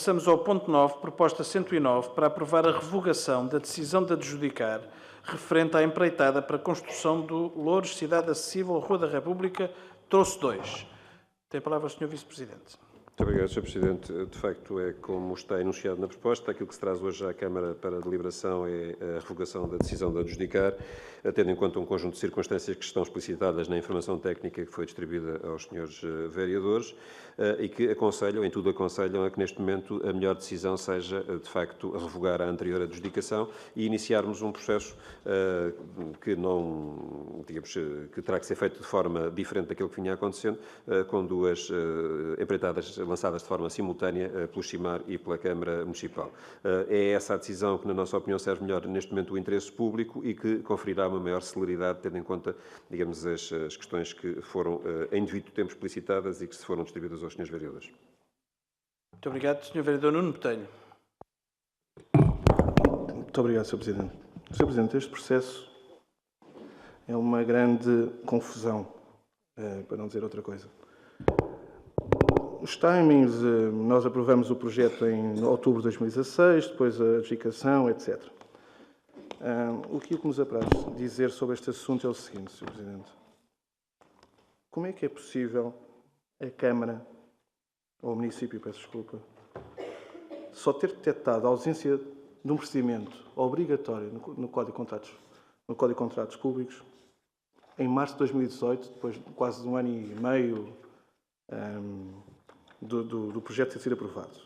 Passamos ao ponto 9, proposta 109, para aprovar a revogação da decisão de adjudicar referente à empreitada para a construção do Loures Cidade Acessível, Rua da República, Troço 2. Tem a palavra o Sr. Vice-Presidente. Muito obrigado, Sr. Presidente. De facto, é como está enunciado na proposta, aquilo que se traz hoje à Câmara para deliberação é a revogação da decisão de adjudicar, tendo em conta um conjunto de circunstâncias que estão explicitadas na informação técnica que foi distribuída aos senhores vereadores e que aconselham, em tudo aconselham, a que neste momento a melhor decisão seja, de facto, revogar a anterior adjudicação e iniciarmos um processo que não, digamos, que terá que ser feito de forma diferente daquilo que vinha acontecendo, com duas empreitadas lançadas de forma simultânea pelo CIMAR e pela Câmara Municipal. É essa a decisão que, na nossa opinião, serve melhor neste momento o interesse público e que conferirá uma maior celeridade, tendo em conta, digamos, as questões que foram em devido tempo explicitadas e que se foram distribuídas aos senhores vereadores. Muito obrigado. Sr. Vereador Nuno Botelho. Muito obrigado, Sr. Presidente. Sr. Presidente, este processo é uma grande confusão, para não dizer outra coisa. Os timings, nós aprovamos o projeto em outubro de 2016, depois a adjudicação, etc. O que nos apraz dizer sobre este assunto é o seguinte, Sr. Presidente. Como é que é possível a Câmara, ou o município, peço desculpa, só ter detectado a ausência de um procedimento obrigatório no Código de Contratos Públicos em março de 2018, depois de quase um ano e meio do projeto ter sido aprovado?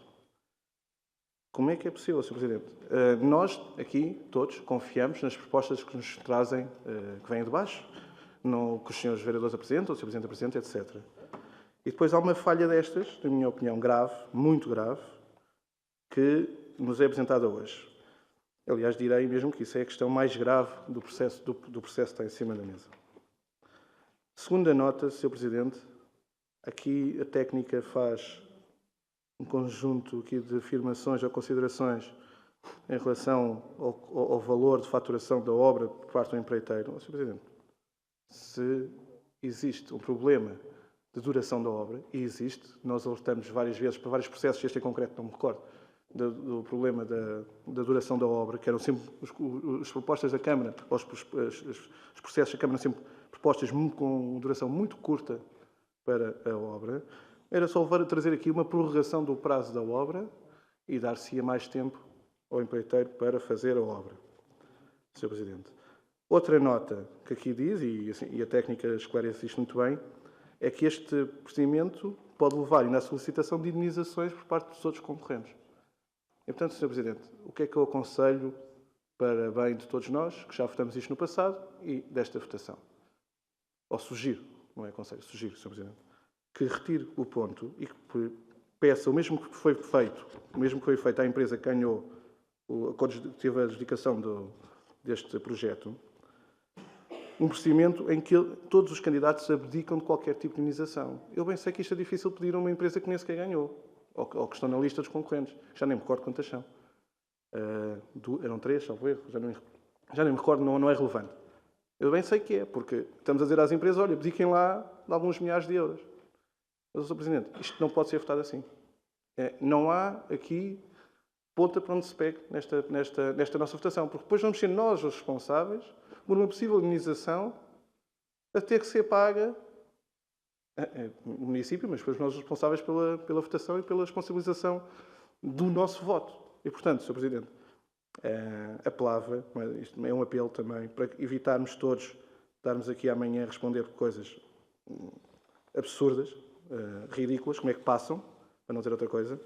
Como é que é possível, Sr. Presidente? Nós, aqui, todos, confiamos nas propostas que nos trazem, que vêm de baixo, que os senhores vereadores apresentam, o Sr. Presidente apresenta, etc. E depois há uma falha destas, na minha opinião, grave, muito grave, que nos é apresentada hoje. Aliás, direi mesmo que isso é a questão mais grave do processo que está em cima da mesa. Segunda nota, Sr. Presidente, aqui a técnica faz um conjunto aqui de afirmações ou considerações em relação ao valor de faturação da obra por parte do empreiteiro. Sr. Presidente, se existe um problema de duração da obra, e existe, nós alertamos várias vezes para vários processos, este em concreto não me recordo, do problema da duração da obra, que eram sempre as propostas da Câmara, os processos da Câmara sempre propostas com duração muito curta para a obra. Era só trazer aqui uma prorrogação do prazo da obra e dar-se-ia mais tempo ao empreiteiro para fazer a obra. Sr. Presidente. Outra nota que aqui diz, e a técnica esclarece isto muito bem, é que este procedimento pode levar ainda à solicitação de indenizações por parte dos outros concorrentes. E, portanto, Sr. Presidente, o que é que eu aconselho para bem de todos nós, que já votamos isto no passado, e desta votação? Ou sugiro, não é aconselho, sugiro, Sr. Presidente, que retire o ponto e que peça o mesmo que foi feito à empresa que ganhou, que teve a adjudicação deste projeto, um procedimento em que todos os candidatos abdicam de qualquer tipo de indenização. Eu bem sei que isto é difícil pedir a uma empresa que nem sequer ganhou, ou que estão na lista dos concorrentes. Já nem me recordo quantas são. Eram 3, salvo erro, já nem me recordo, não é relevante. Eu bem sei que é, porque estamos a dizer às empresas, olha, abdiquem lá de alguns milhares de euros. Mas, Sr. Presidente, isto não pode ser votado assim. Não há aqui ponta para onde se pegue nesta nossa votação, porque depois vamos ser nós os responsáveis por uma possível indenização a ter que ser paga o município, mas depois nós os responsáveis pela votação e pela responsabilização do nosso voto. E, portanto, Sr. Presidente, apelava, isto é um apelo também, para evitarmos todos estarmos aqui amanhã a responder por coisas absurdas, ridículas, como é que passam, para não dizer outra coisa,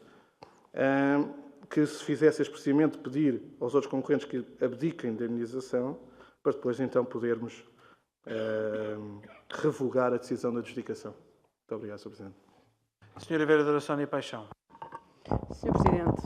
que se fizesse este procedimento de pedir aos outros concorrentes que abdiquem da indenização, para depois então podermos revogar a decisão da adjudicação. Muito obrigado, Sr. Presidente. Sra. Vereadora Sónia Paixão. Sr. Presidente,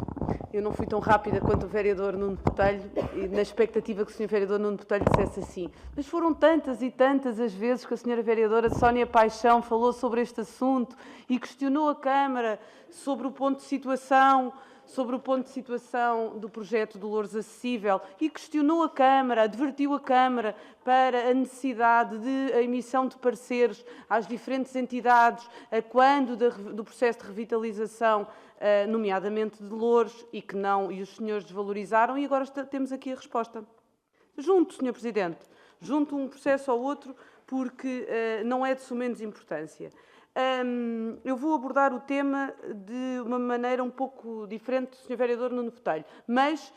eu não fui tão rápida quanto o vereador Nuno Botelho, e na expectativa que o Sr. vereador Nuno Botelho dissesse assim. Mas foram tantas e tantas as vezes que a Sra. Vereadora Sónia Paixão falou sobre este assunto e questionou a Câmara sobre o ponto de situação sobre o ponto de situação do projeto do Loures Acessível e questionou a Câmara, advertiu a Câmara para a necessidade de a emissão de pareceres às diferentes entidades a quando do processo de revitalização, nomeadamente de Loures, e que não, e os senhores desvalorizaram, e agora temos aqui a resposta. Junto, Sr. Presidente, junto um processo ao outro, porque não é de sumenos importância. Eu vou abordar o tema de uma maneira um pouco diferente do Sr. Vereador Nuno Botelho, mas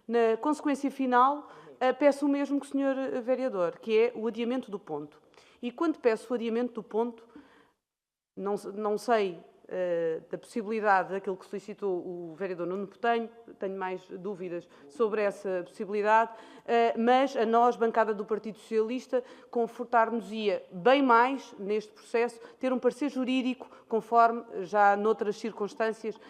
na consequência final peço o mesmo que o Sr. Vereador, que é o adiamento do ponto. E quando peço o adiamento do ponto, não sei da possibilidade daquilo que solicitou o vereador Nuno Botelho, tenho mais dúvidas sobre essa possibilidade, mas a nós, bancada do Partido Socialista, confortar-nos-ia bem mais neste processo, ter um parecer jurídico, conforme já noutras circunstâncias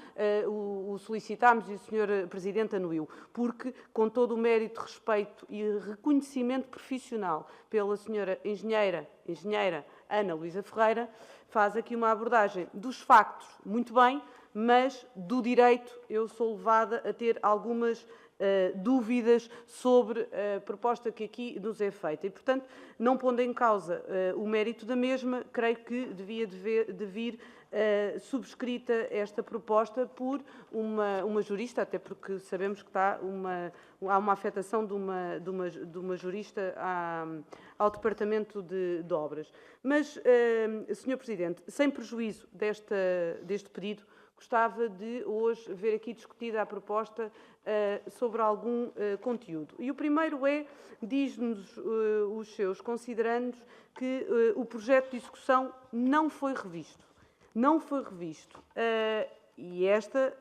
o solicitámos e o Sr. Presidente anuiu, porque com todo o mérito, respeito e reconhecimento profissional pela Sra. Engenheira Ana Luísa Ferreira, faz aqui uma abordagem dos factos muito bem, mas do direito eu sou levada a ter algumas dúvidas sobre a proposta que aqui nos é feita. E, portanto, não pondo em causa o mérito da mesma, creio que devia de vir subscrita esta proposta por uma jurista, até porque sabemos que há uma afetação de uma jurista ao Departamento de Obras. Mas, Sr. Presidente, sem prejuízo deste pedido, gostava de hoje ver aqui discutida a proposta sobre algum conteúdo. E o primeiro diz-nos os seus considerandos que o projeto de execução não foi revisto. Não foi revisto. E esta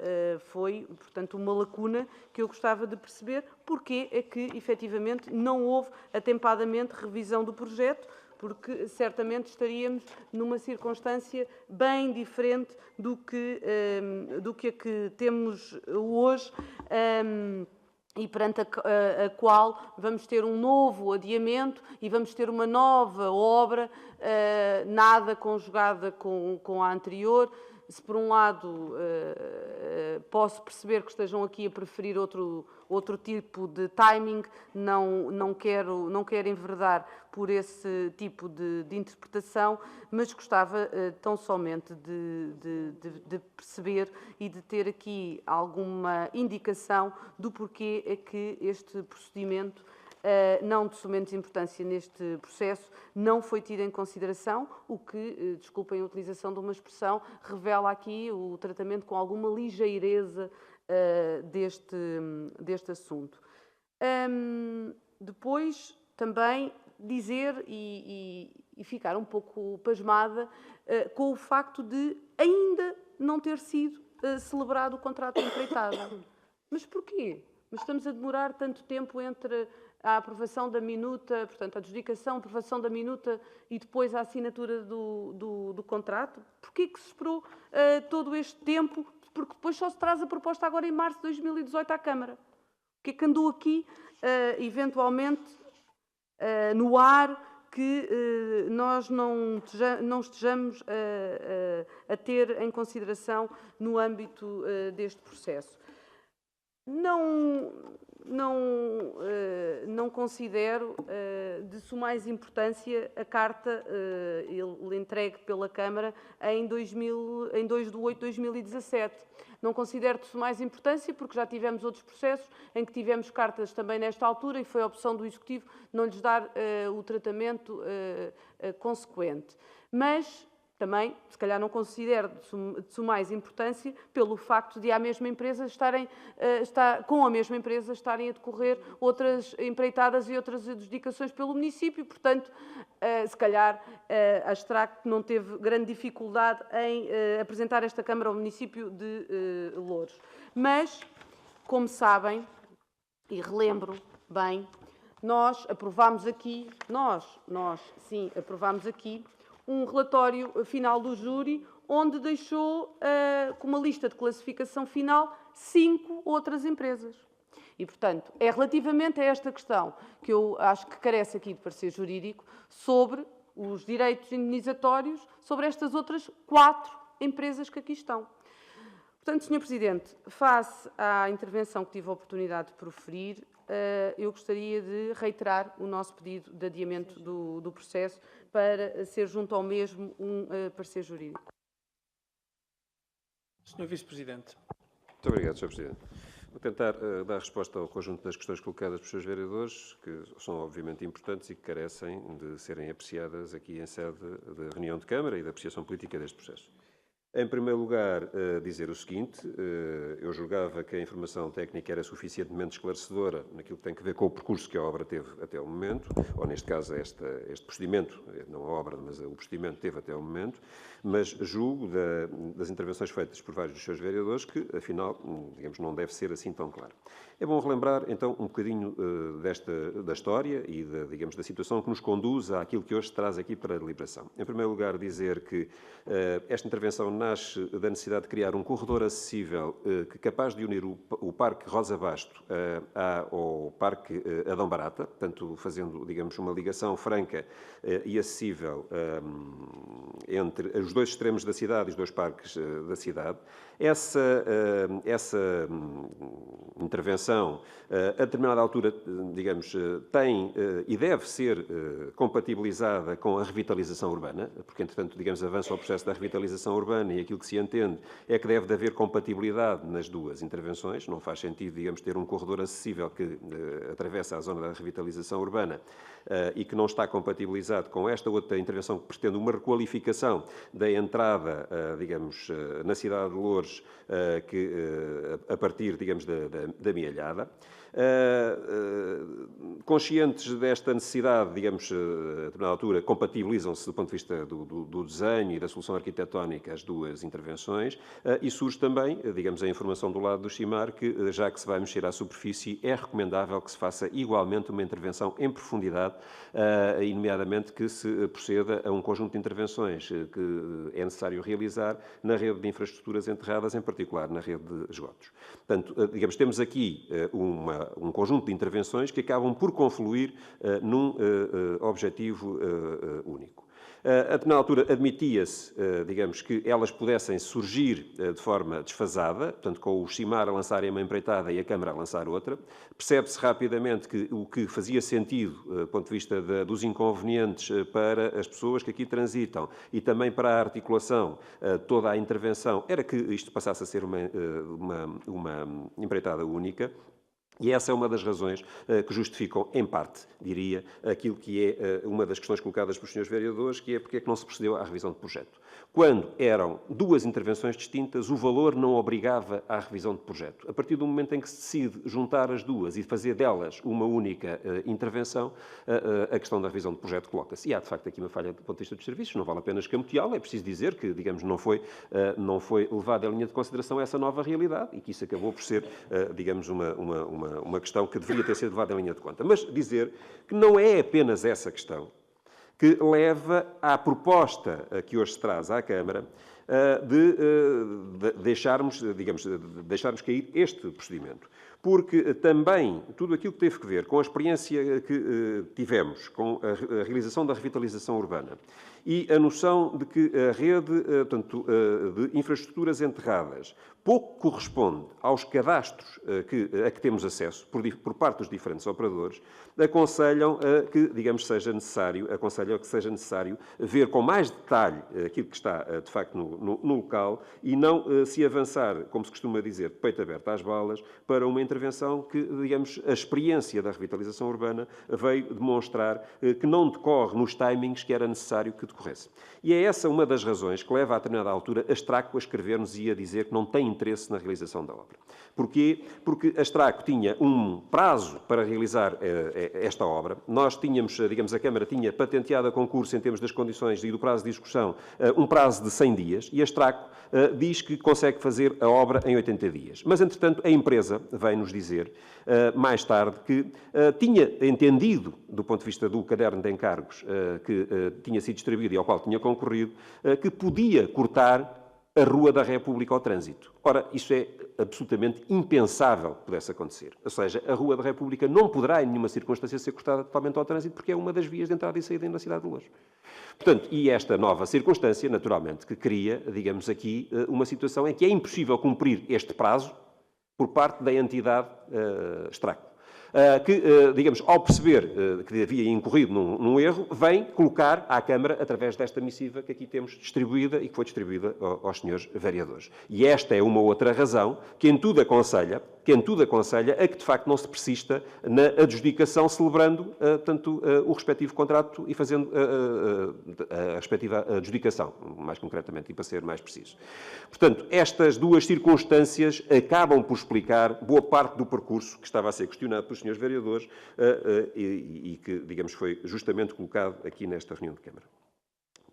foi, portanto, uma lacuna que eu gostava de perceber porque é que, efetivamente, não houve atempadamente revisão do projeto, porque certamente estaríamos numa circunstância bem diferente do que a que temos hoje e perante a qual vamos ter um novo adiamento e vamos ter uma nova obra, nada conjugada com a anterior. Se por um lado posso perceber que estejam aqui a preferir outro tipo de timing, não quero enverdar por esse tipo de interpretação, mas gostava tão somente de perceber e de ter aqui alguma indicação do porquê é que este procedimento, não de sumenos importância neste processo, não foi tido em consideração, o que, desculpem a utilização de uma expressão, revela aqui o tratamento com alguma ligeireza deste assunto. Depois, também, dizer e ficar um pouco pasmada com o facto de ainda não ter sido celebrado o contrato de empreitada. Mas porquê? Mas estamos a demorar tanto tempo entre a aprovação da minuta, portanto, a adjudicação, a aprovação da minuta e depois a assinatura do contrato? Porquê que se esperou todo este tempo? Porque depois só se traz a proposta agora em março de 2018 à Câmara. O que é que andou aqui, eventualmente, no ar, que nós não estejamos a ter em consideração no âmbito deste processo? Não considero de sumais importância a carta entregue pela Câmara em 2 de 8 de 2017. Não considero de sumais importância porque já tivemos outros processos em que tivemos cartas também nesta altura e foi a opção do Executivo não lhes dar o tratamento consequente. Mas também, se calhar, não considero de sumais importância pelo facto de com a mesma empresa estarem a decorrer outras empreitadas e outras adjudicações pelo município. Portanto, se calhar, a Strac não teve grande dificuldade em apresentar esta Câmara ao município de Loures. Mas, como sabem, e relembro bem, nós aprovámos aqui, aprovámos aqui um relatório final do júri, onde deixou com uma lista de classificação final 5 outras empresas. E, portanto, é relativamente a esta questão que eu acho que carece aqui de parecer jurídico sobre os direitos indenizatórios sobre estas outras 4 empresas que aqui estão. Portanto, Sr. Presidente, face à intervenção que tive a oportunidade de proferir, eu gostaria de reiterar o nosso pedido de adiamento do processo para ser junto ao mesmo um parecer jurídico. Sr. Vice-Presidente. Muito obrigado, Sr. Presidente. Vou tentar dar resposta ao conjunto das questões colocadas pelos seus vereadores, que são obviamente importantes e que carecem de serem apreciadas aqui em sede de reunião de Câmara e de apreciação política deste processo. Em primeiro lugar, dizer o seguinte, eu julgava que a informação técnica era suficientemente esclarecedora naquilo que tem a ver com o percurso que a obra teve até o momento, ou neste caso este procedimento, não a obra, mas o procedimento teve até o momento, mas julgo das intervenções feitas por vários dos seus vereadores que, afinal, digamos, não deve ser assim tão claro. É bom relembrar, então, um bocadinho da história e, digamos, da situação que nos conduz àquilo que hoje se traz aqui para a deliberação. Em primeiro lugar, dizer que esta intervenção nasce da necessidade de criar um corredor acessível capaz de unir o Parque Rosa Basto ao Parque Adão Barata, portanto, fazendo, digamos, uma ligação franca e acessível entre os dois extremos da cidade e os dois parques da cidade. Essa intervenção, a determinada altura, digamos, tem e deve ser compatibilizada com a revitalização urbana, porque, entretanto, digamos, avança o processo da revitalização urbana e aquilo que se entende é que deve haver compatibilidade nas duas intervenções. Não faz sentido, digamos, ter um corredor acessível que atravessa a zona da revitalização urbana e que não está compatibilizado com esta outra intervenção que pretende uma requalificação da entrada, digamos, na cidade de Loures, a partir, digamos, da Mialhada. Conscientes desta necessidade, digamos, a determinada altura, compatibilizam-se do ponto de vista do desenho e da solução arquitetónica as duas intervenções e surge também, digamos, a informação do lado do CIMAR que, já que se vai mexer à superfície, é recomendável que se faça igualmente uma intervenção em profundidade e, nomeadamente, que se proceda a um conjunto de intervenções que é necessário realizar na rede de infraestruturas enterradas, em particular na rede de esgotos. Portanto, digamos, temos aqui um conjunto de intervenções que acabam por confluir num objetivo único. A determinada altura admitia-se, digamos, que elas pudessem surgir de forma desfasada, portanto, com o CIMAR a lançarem uma empreitada e a Câmara a lançar outra. Percebe-se rapidamente que o que fazia sentido, do ponto de vista dos inconvenientes para as pessoas que aqui transitam e também para a articulação, toda a intervenção, era que isto passasse a ser uma empreitada única. E essa é uma das razões que justificam, em parte, diria, aquilo que é uma das questões colocadas pelos senhores vereadores, que é porque é que não se procedeu à revisão de projeto. Quando eram duas intervenções distintas, o valor não obrigava à revisão de projeto. A partir do momento em que se decide juntar as duas e fazer delas uma única intervenção, a questão da revisão de projeto coloca-se. E há, de facto, aqui uma falha do ponto de vista dos serviços, não vale a pena escamoteá-la, é preciso dizer que, digamos, não foi levada em linha de consideração essa nova realidade e que isso acabou por ser, digamos, uma questão que deveria ter sido levada em linha de conta. Mas dizer que não é apenas essa questão que leva à proposta que hoje se traz à Câmara de deixarmos cair este procedimento. Porque também tudo aquilo que teve que ver com a experiência que tivemos com a realização da revitalização urbana e a noção de que a rede, portanto, de infraestruturas enterradas pouco corresponde aos cadastros a que temos acesso por parte dos diferentes operadores, aconselham que seja necessário ver com mais detalhe aquilo que está, de facto, no local e não se avançar, como se costuma dizer, de peito aberto às balas, para uma intervenção que, digamos, a experiência da revitalização urbana veio demonstrar que não decorre nos timings que era necessário que decorresse. E é essa uma das razões que leva, a determinada altura, a Straco a escrever-nos e a dizer que não tem interesse na realização da obra. Porquê? Porque a Straco tinha um prazo para realizar esta obra. Nós tínhamos, digamos, a Câmara tinha patenteado a concurso em termos das condições e do prazo de execução um prazo de 100 dias e a Straco diz que consegue fazer a obra em 80 dias. Mas, entretanto, a empresa vem-nos dizer, mais tarde, que tinha entendido, do ponto de vista do caderno de encargos que tinha sido distribuído e ao qual tinha concorrido, que podia cortar a Rua da República ao trânsito. Ora, isso é absolutamente impensável que pudesse acontecer. Ou seja, a Rua da República não poderá, em nenhuma circunstância, ser cortada totalmente ao trânsito, porque é uma das vias de entrada e saída na cidade de Loures. Portanto, e esta nova circunstância, naturalmente, que cria, digamos aqui, uma situação em que é impossível cumprir este prazo por parte da entidade Straco. Que, digamos, ao perceber que havia incorrido num erro, vem colocar à Câmara, através desta missiva que aqui temos distribuída e que foi distribuída aos senhores vereadores. E esta é uma outra razão que em tudo aconselha a que, de facto, não se persista na adjudicação, celebrando tanto o respectivo contrato e fazendo a respectiva adjudicação, mais concretamente, e para ser mais preciso. Portanto, estas duas circunstâncias acabam por explicar boa parte do percurso que estava a ser questionado pelos senhores vereadores e que, digamos, foi justamente colocado aqui nesta reunião de Câmara.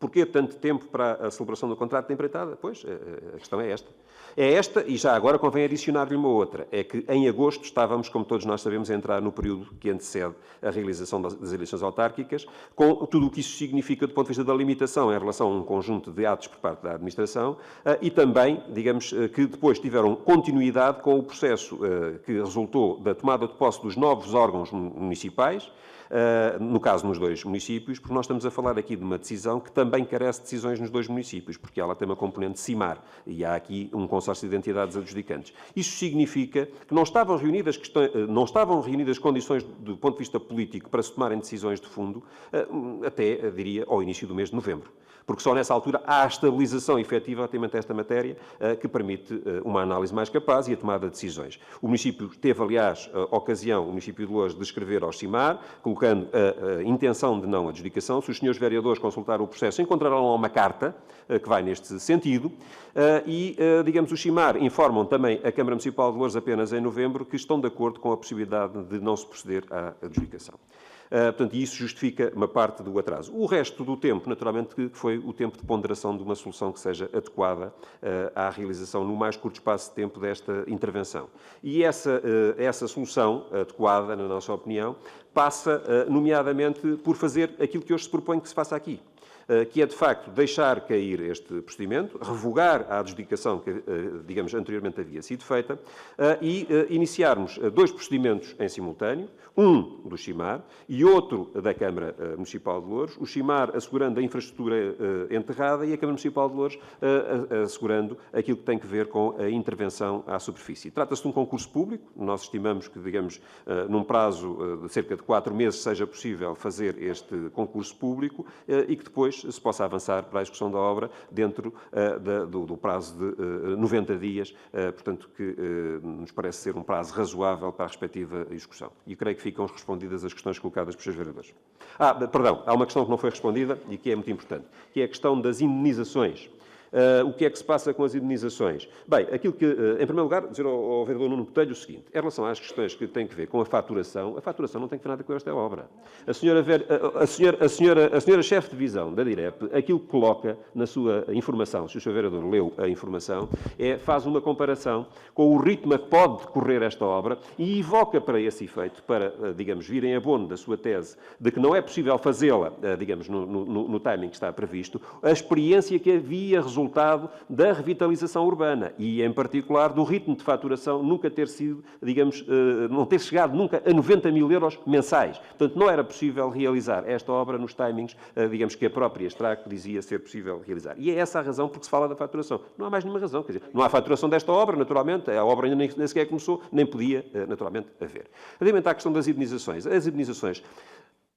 Porquê tanto tempo para a celebração do contrato de empreitada? Pois, a questão é esta. É esta, e já agora convém adicionar-lhe uma outra. É que em agosto estávamos, como todos nós sabemos, a entrar no período que antecede a realização das eleições autárquicas, com tudo o que isso significa do ponto de vista da limitação em relação a um conjunto de atos por parte da administração e também, digamos, que depois tiveram continuidade com o processo que resultou da tomada de posse dos novos órgãos municipais, no caso nos dois municípios, porque nós estamos a falar aqui de uma decisão que também carece de decisões nos dois municípios, porque ela tem uma componente CIMAR e há aqui um consórcio de entidades adjudicantes. Isso significa que não estavam reunidas condições do ponto de vista político para se tomarem decisões de fundo até, diria, ao início do mês de novembro. Porque só nessa altura há a estabilização efetiva relativamente a esta matéria que permite uma análise mais capaz e a tomada de decisões. O município teve, aliás, a ocasião, o município de Loures, de escrever ao CIMAR, colocando a intenção de não adjudicação. Se os senhores vereadores consultaram o processo, encontrarão lá uma carta que vai neste sentido e, digamos, os CIMAR informam também a Câmara Municipal de Loures apenas em novembro que estão de acordo com a possibilidade de não se proceder à adjudicação. Portanto, isso justifica uma parte do atraso. O resto do tempo, naturalmente, que foi o tempo de ponderação de uma solução que seja adequada à realização no mais curto espaço de tempo desta intervenção. E essa solução adequada, na nossa opinião, passa, nomeadamente, por fazer aquilo que hoje se propõe que se faça aqui, que é, de facto, deixar cair este procedimento, revogar a adjudicação que, digamos, anteriormente havia sido feita e iniciarmos dois procedimentos em simultâneo, um do CIMAR e outro da Câmara Municipal de Loures, o CIMAR assegurando a infraestrutura enterrada e a Câmara Municipal de Loures assegurando aquilo que tem que ver com a intervenção à superfície. Trata-se de um concurso público, nós estimamos que, digamos, num prazo de cerca de 4 meses seja possível fazer este concurso público e que depois se possa avançar para a execução da obra dentro do prazo de 90 dias, portanto, que nos parece ser um prazo razoável para a respectiva execução. E creio que ficam respondidas as questões colocadas pelos seus vereadores. Perdão, há uma questão que não foi respondida e que é muito importante, que é a questão das indenizações. O que é que se passa com as indenizações? Bem, aquilo que, em primeiro lugar, dizer ao vereador Nuno Botelho o seguinte, em relação às questões que têm que ver com a faturação não tem que ver nada com esta obra. A senhora chefe de divisão da DIREP, aquilo que coloca na sua informação, se o seu vereador leu a informação, faz uma comparação com o ritmo a que pode decorrer esta obra e evoca para esse efeito, para, digamos, vir em abono da sua tese de que não é possível fazê-la, digamos, no timing que está previsto, a experiência que havia resultado da revitalização urbana e, em particular, do ritmo de faturação nunca ter sido, digamos, não ter chegado nunca a 90 mil euros mensais. Portanto, não era possível realizar esta obra nos timings, digamos, que a própria Straco dizia ser possível realizar. E é essa a razão porque se fala da faturação. Não há mais nenhuma razão. Quer dizer, não há faturação desta obra, naturalmente. A obra ainda nem sequer começou, nem podia, naturalmente, haver. Relativamente à questão das indenizações. As indenizações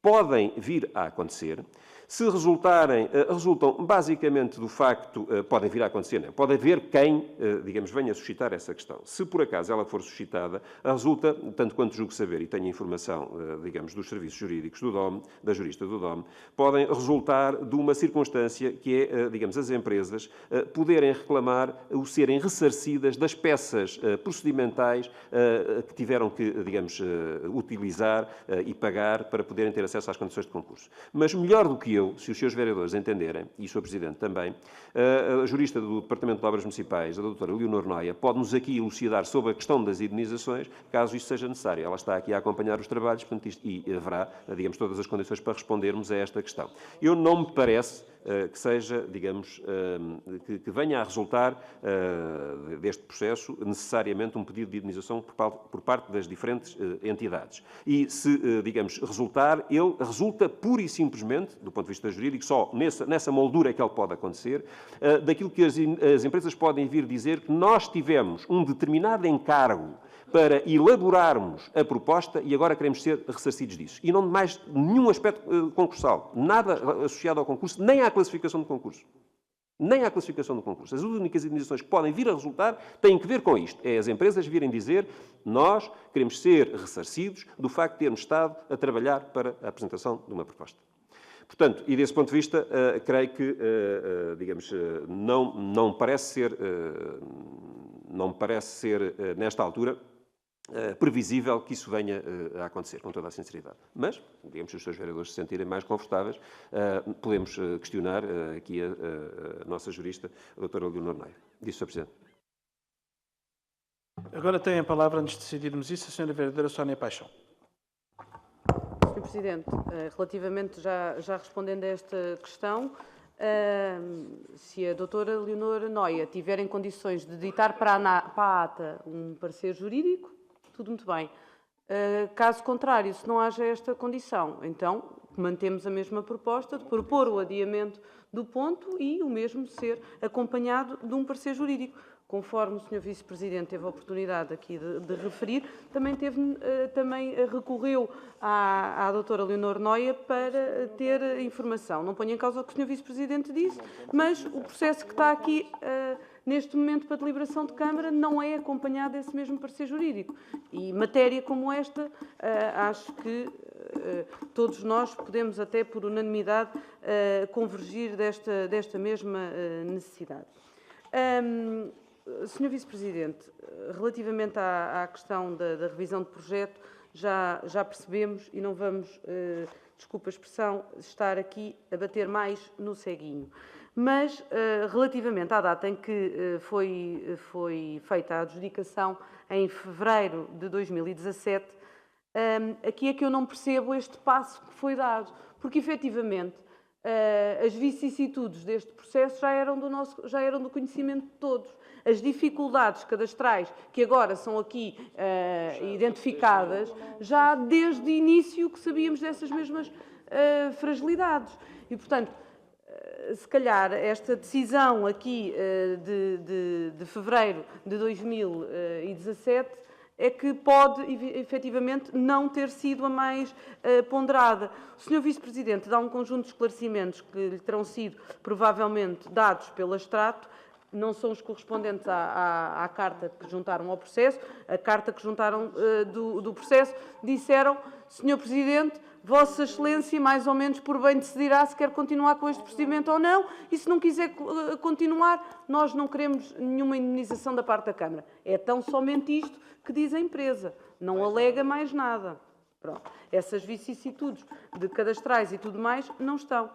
podem vir a acontecer. Se resultam basicamente do facto, podem vir a acontecer, não. Pode haver quem, digamos, venha suscitar essa questão. Se por acaso ela for suscitada, resulta, tanto quanto julgo saber e tenho informação, digamos, dos serviços jurídicos do DOM, da jurista do DOM, podem resultar de uma circunstância que é, digamos, as empresas poderem reclamar o serem ressarcidas das peças procedimentais que tiveram que, digamos, utilizar e pagar para poderem ter acesso às condições de concurso. Mas melhor do que eu, se os seus vereadores entenderem, e o Sr. Presidente também, a jurista do Departamento de Obras Municipais, a doutora Leonor Noia, pode-nos aqui elucidar sobre a questão das indenizações, caso isso seja necessário. Ela está aqui a acompanhar os trabalhos, portanto, e haverá, digamos, todas as condições para respondermos a esta questão. Eu não me parece que seja, digamos, que venha a resultar deste processo necessariamente um pedido de indemnização por parte das diferentes entidades. E se, digamos, resultar, ele resulta pura e simplesmente, do ponto de vista jurídico, só nessa moldura é que ele pode acontecer, daquilo que as empresas podem vir dizer que nós tivemos um determinado encargo para elaborarmos a proposta e agora queremos ser ressarcidos disso. E não de mais nenhum aspecto concursal. Nada associado ao concurso, nem à classificação do concurso. Nem à classificação do concurso. As únicas indenizações que podem vir a resultar têm que ver com isto. É as empresas virem dizer nós queremos ser ressarcidos do facto de termos estado a trabalhar para a apresentação de uma proposta. Portanto, e desse ponto de vista, creio que, digamos, não parece ser, nesta altura, previsível que isso venha a acontecer, com toda a sinceridade. Mas, digamos, se os seus vereadores se sentirem mais confortáveis, podemos questionar aqui a nossa jurista, a doutora Leonor Noia. Disse, Sr. Presidente. Agora tem a palavra, antes de decidirmos isso, a Sra. Vereadora Sónia Paixão. Sr. Presidente, relativamente, já respondendo a esta questão, se a doutora Leonor Noia tiver em condições de ditar para a ata um parecer jurídico, tudo muito bem. Caso contrário, se não haja esta condição, então mantemos a mesma proposta de propor o adiamento do ponto e o mesmo ser acompanhado de um parecer jurídico. Conforme o Sr. Vice-Presidente teve a oportunidade aqui de referir, também recorreu à doutora Leonor Noia para ter informação. Não ponho em causa o que o Sr. Vice-Presidente disse, mas o processo que está aqui neste momento para deliberação de Câmara não é acompanhado desse mesmo parecer jurídico. E matéria como esta, acho que todos nós podemos até por unanimidade convergir desta mesma necessidade. Sr. Vice-Presidente, relativamente à questão da revisão de projeto, já percebemos e não vamos, desculpa a expressão, estar aqui a bater mais no ceguinho. Mas, relativamente à data em que foi feita a adjudicação, em fevereiro de 2017, aqui é que eu não percebo este passo que foi dado, porque, efetivamente, as vicissitudes deste processo já eram do conhecimento de todos. As dificuldades cadastrais que agora são aqui identificadas, já desde o início que sabíamos dessas mesmas fragilidades. E, portanto, se calhar esta decisão aqui de fevereiro de 2017 é que pode, efetivamente, não ter sido a mais ponderada. O Sr. Vice-Presidente dá um conjunto de esclarecimentos que lhe terão sido, provavelmente, dados pela Extrato, não são os correspondentes à carta que juntaram ao processo. A carta que juntaram do processo disseram, Sr. Presidente, Vossa Excelência, mais ou menos por bem decidirá se quer continuar com este procedimento ou não, e se não quiser continuar, nós não queremos nenhuma indemnização da parte da Câmara. É tão somente isto que diz a empresa, não alega mais nada. Pronto. Essas vicissitudes de cadastrais e tudo mais não estão.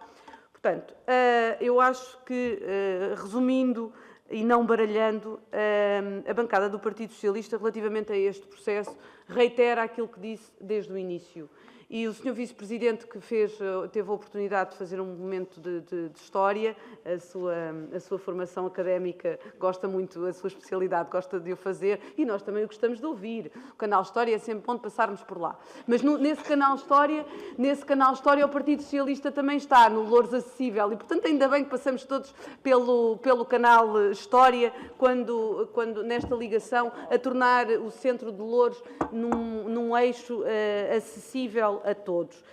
Portanto, eu acho que, resumindo e não baralhando, a bancada do Partido Socialista, relativamente a este processo, reitera aquilo que disse desde o início. E o Sr. Vice-Presidente, que teve a oportunidade de fazer um momento de história, a sua formação académica gosta muito, a sua especialidade gosta de o fazer, e nós também o gostamos de ouvir. O Canal História é sempre bom passarmos por lá. Mas nesse Canal História o Partido Socialista também está no Louros Acessível, e portanto ainda bem que passamos todos pelo Canal História, quando nesta ligação, a tornar o centro de Louros num eixo acessível a todos.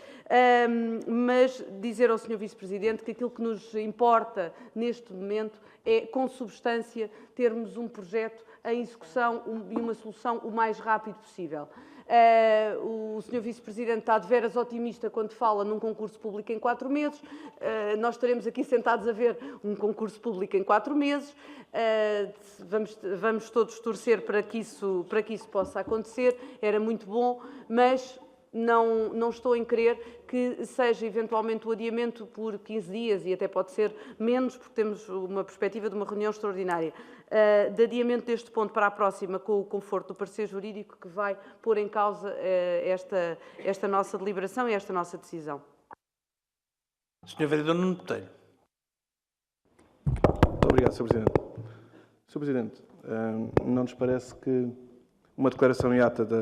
Mas dizer ao Sr. Vice-Presidente que aquilo que nos importa neste momento é, com substância, termos um projeto em execução e uma solução o mais rápido possível. O Sr. Vice-Presidente está de veras otimista quando fala num concurso público em 4 meses. Nós estaremos aqui sentados a ver um concurso público em 4 meses. Vamos todos torcer para que isso possa acontecer. Era muito bom, mas não estou em crer que seja eventualmente o adiamento por 15 dias, e até pode ser menos, porque temos uma perspectiva de uma reunião extraordinária, de adiamento deste ponto para a próxima, com o conforto do parecer jurídico, que vai pôr em causa esta nossa deliberação e esta nossa decisão. Sr. Vereador Nuno Botelho. obrigado, Sr. Presidente. Sr. Presidente, não nos parece que uma declaração em ata de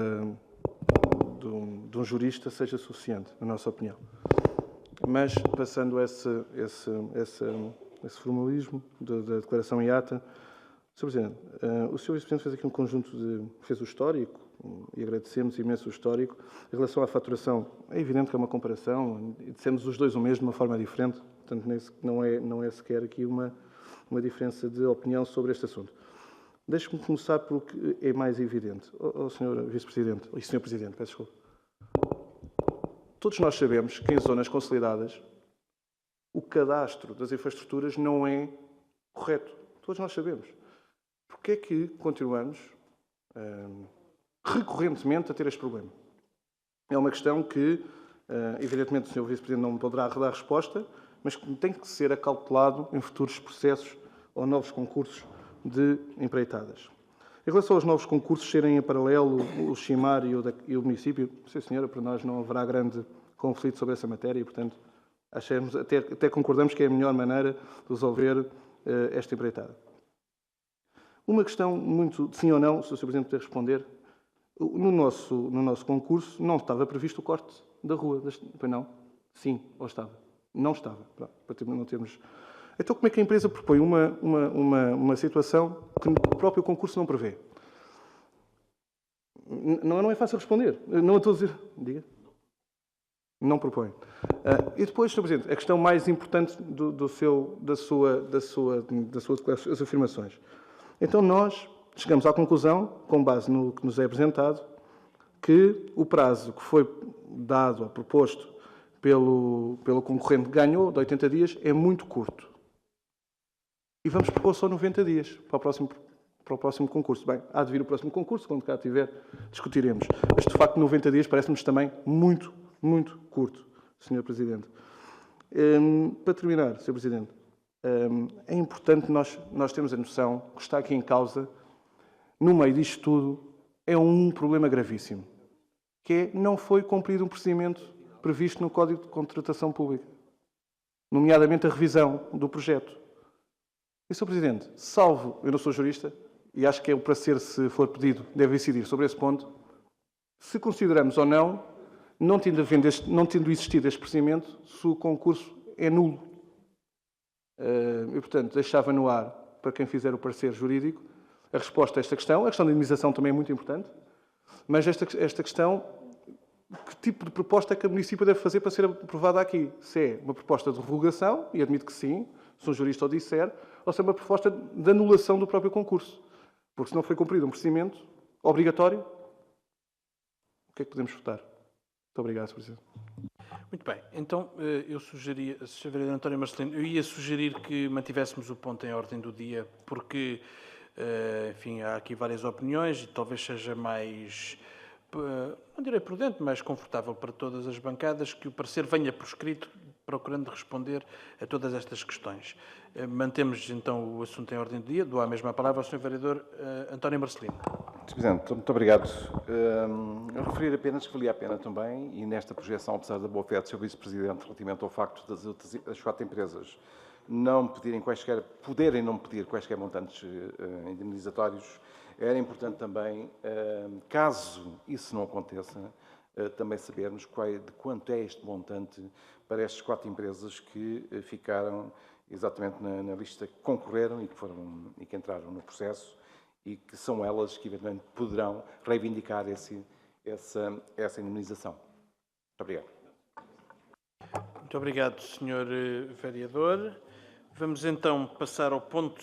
um jurista seja suficiente, na nossa opinião. Mas, passando esse formalismo da declaração em ata, Sr. Presidente, o Sr. Vice-Presidente fez aqui um conjunto fez o histórico, e agradecemos imenso o histórico. Em relação à faturação, é evidente que é uma comparação, e dissemos os dois o mesmo de uma forma diferente, portanto não é sequer aqui uma diferença de opinião sobre este assunto. Deixe-me começar pelo que é mais evidente. Sr. Vice-Presidente, e Sr. Presidente, peço desculpa. Todos nós sabemos que em zonas consolidadas o cadastro das infraestruturas não é correto. Todos nós sabemos. Porquê é que continuamos recorrentemente a ter este problema? É uma questão que, evidentemente, o Sr. Vice-Presidente não me poderá dar resposta, mas que tem que ser acautelado em futuros processos ou novos concursos de empreitadas. Em relação aos novos concursos serem em paralelo o Chimar e o município, sim senhora, para nós não haverá grande conflito sobre essa matéria e, portanto, até concordamos que é a melhor maneira de resolver esta empreitada. Uma questão muito de sim ou não, se o Sr. Presidente puder responder. No nosso concurso não estava previsto o corte da rua, pois não? Sim, ou estava? Não estava, para não termos... Então como é que a empresa propõe uma situação que o próprio concurso não prevê? Não é fácil responder. Não estou a dizer... Diga. Não propõe. E depois, Sr. Presidente, a questão mais importante das suas afirmações. Então nós chegamos à conclusão, com base no que nos é apresentado, que o prazo que foi dado ou proposto pelo concorrente que ganhou, de 80 dias, é muito curto. E vamos propor só 90 dias para o próximo concurso. Bem, há de vir o próximo concurso, quando cá tiver, discutiremos. Mas, de facto, 90 dias parece-nos também muito, muito curto, Sr. Presidente. Para terminar, Sr. Presidente, é importante nós termos a noção que está aqui em causa, no meio disto tudo, é um problema gravíssimo, que é não foi cumprido um procedimento previsto no Código de Contratação Pública, nomeadamente a revisão do projeto. E, Sr. Presidente, salvo, eu não sou jurista, e acho que é o parecer, se for pedido, deve decidir sobre esse ponto, se consideramos ou não, não tendo existido este procedimento, se o concurso é nulo. E, portanto, deixava no ar, para quem fizer o parecer jurídico, a resposta a esta questão. A questão da indemnização também é muito importante, mas esta questão, que tipo de proposta é que o município deve fazer para ser aprovada aqui? Se é uma proposta de revogação, e admito que sim, se um jurista o disser, ou se é uma proposta de anulação do próprio concurso. Porque se não foi cumprido um procedimento obrigatório, o que é que podemos votar? Muito obrigado, Sr. Presidente. Muito bem. Então, eu sugeria, Sr. Vereador António Marcelino, eu ia sugerir que mantivéssemos o ponto em ordem do dia, porque, enfim, há aqui várias opiniões e talvez seja mais, não direi prudente, mais confortável para todas as bancadas que o parecer venha por escrito, procurando responder a todas estas questões. Mantemos, então, o assunto em ordem do dia. Dou a mesma palavra ao Sr. Vereador António Marcelino. Sr. Presidente, muito obrigado. Referir apenas que valia a pena também, e nesta projeção, apesar da boa fé do Sr. Vice-Presidente, relativamente ao facto das 4 empresas não poderem não pedir quaisquer montantes indemnizatórios, era importante também, caso isso não aconteça, também sabermos de quanto é este montante para estas 4 empresas que ficaram exatamente na lista, que concorreram e que entraram no processo, e que são elas que, eventualmente, poderão reivindicar essa indemnização. Muito obrigado. Muito obrigado, Sr. Vereador. Vamos, então, passar ao ponto